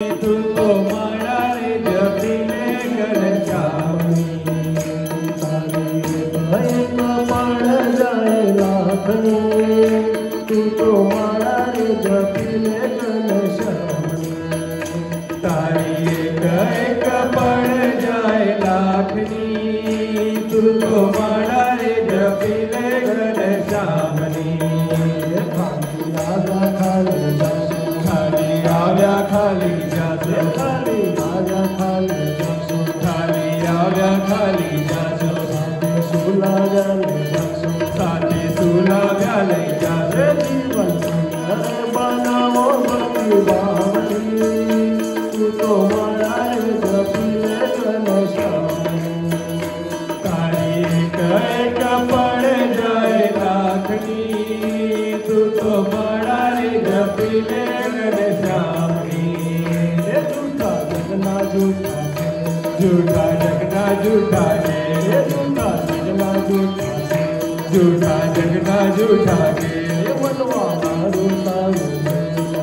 तू तो मारा रे जपीले घनश्यामी तारी पड़ जाए लाखनी तू तो मारा रे जपीले घनश्यामी तारी एक पड़ जाए लाखनी तू तो मारा रे जपीले घनश्यामनी खाली आव्या खाली खाली आव्या खाली जासो खाली आव्या खाली खाली आव्या खाली जासो सुला जाले जासो साथे सुला व्याले जासो जीवन बनाओ भक्ति बावली तू तो मारा रे जपीले घनश्यामी तारी एक पड़ जाए लाखनी तू तो मारा रे जपीले घनश्यामी झूठा जगना झूठा झूठा जगना झूठा गे झूठा जगना झूठा झूठा जगना झूठा गे मनवा मारू तारू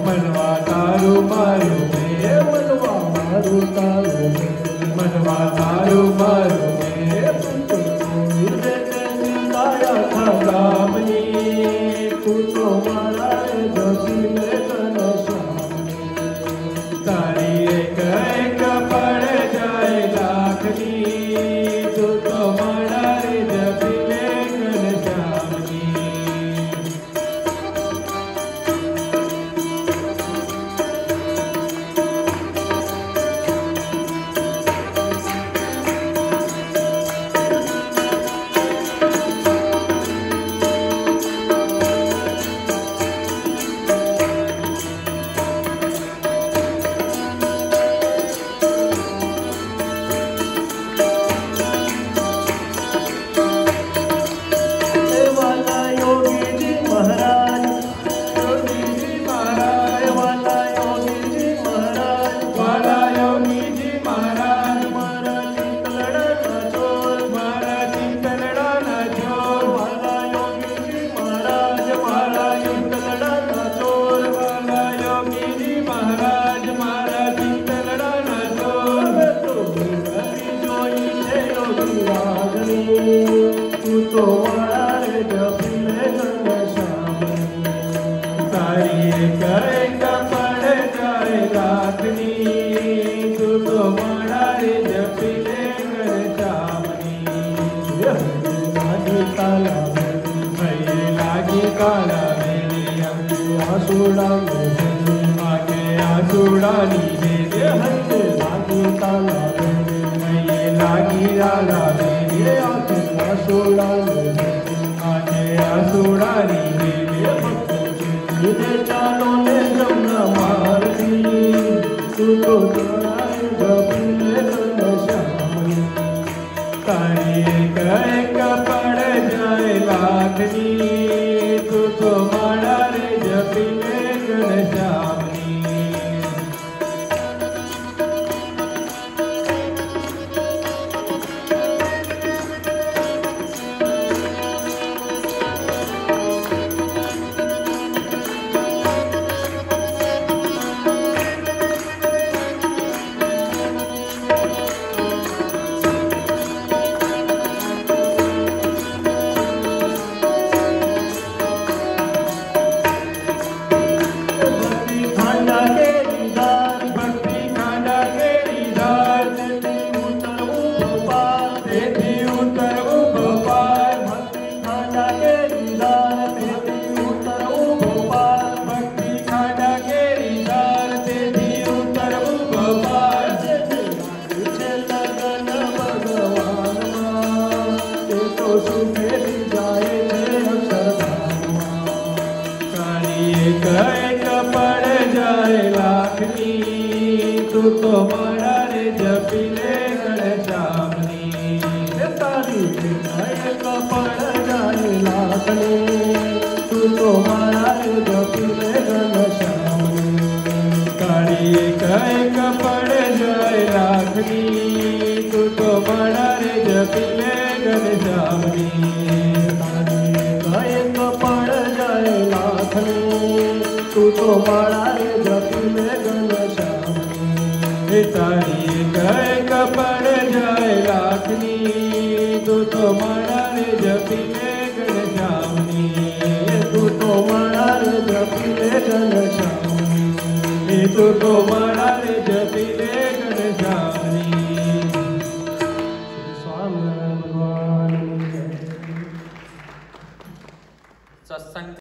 मनवा तारू मारू में मनवा मारू तारू मनवा तारू मारू में आया था रामनी तू तो मारा रे जपीले घनश्यामी तारी एक पड़ जाए लाखनी तू तो मारा रे जपीले घनश्यामनी वाला योगी जी महाराज योगी जी महाराज वाला योगी जी महाराज वाला योगी जी महाराज मारा चितलड़ा का चोर मारा चितलड़ा न छोड़ वाला योगी जी महाराज मारा चितलड़ा का चोर वाला योगी जी महाराज मारा चितलड़ा न छोड़ तो हरि जोई छे योगी रागनी तू तो मारा रे जपीले घनश्यामी तारी एक पड़ जाए लाखनी तू तो मारा रे जपीले घनश्यामनी लागी ताला भई लागी काला मेरी आसूड़ा में आगे आसुड़ानी दे दे हंसे लागी ताला भई लागी लाला मेरी आके आसूड़ा में आगे आसुड़ानी दे दे चालों ने जमुना मार दी तू तो जाए जपीले घनश्यामी तारी एक पड़ जाए लाखनी तू तो मारा रे जपीले घनश्यामनी भक्ति खांडा के दीदार भक्ति खांडा केरी धार उतरऊ गोपाल तेथी उतरऊ गोपाल भक्ति खांडा के दीदार उतरऊ गोपाल भक्ति खांडा केरी धार तेथी उतरऊ गोपाल छे लगन भगवान ते तो सुखे जाए छे अक्षरधाम तारी एक पड़ जाए लाखनी तू तो मारा रे जपीले घनश्यामनी तारी एक पड़ जाए लाखनी तू तो मारा रे जपीले घनश्यामी तारी एक पड़ जाए लाखनी तू तो मारा रे जपीले घनश्यामनी तारी एक पड़ जाए लाखनी तू तो मारा रे जपीले घनश्यामी हे तारी एक पड़ जाए लाखनी तू तो मारा रे जपीले घनश्यामनी तू तो मारा रे जपीले घनश्यामनी तू तो मारा रे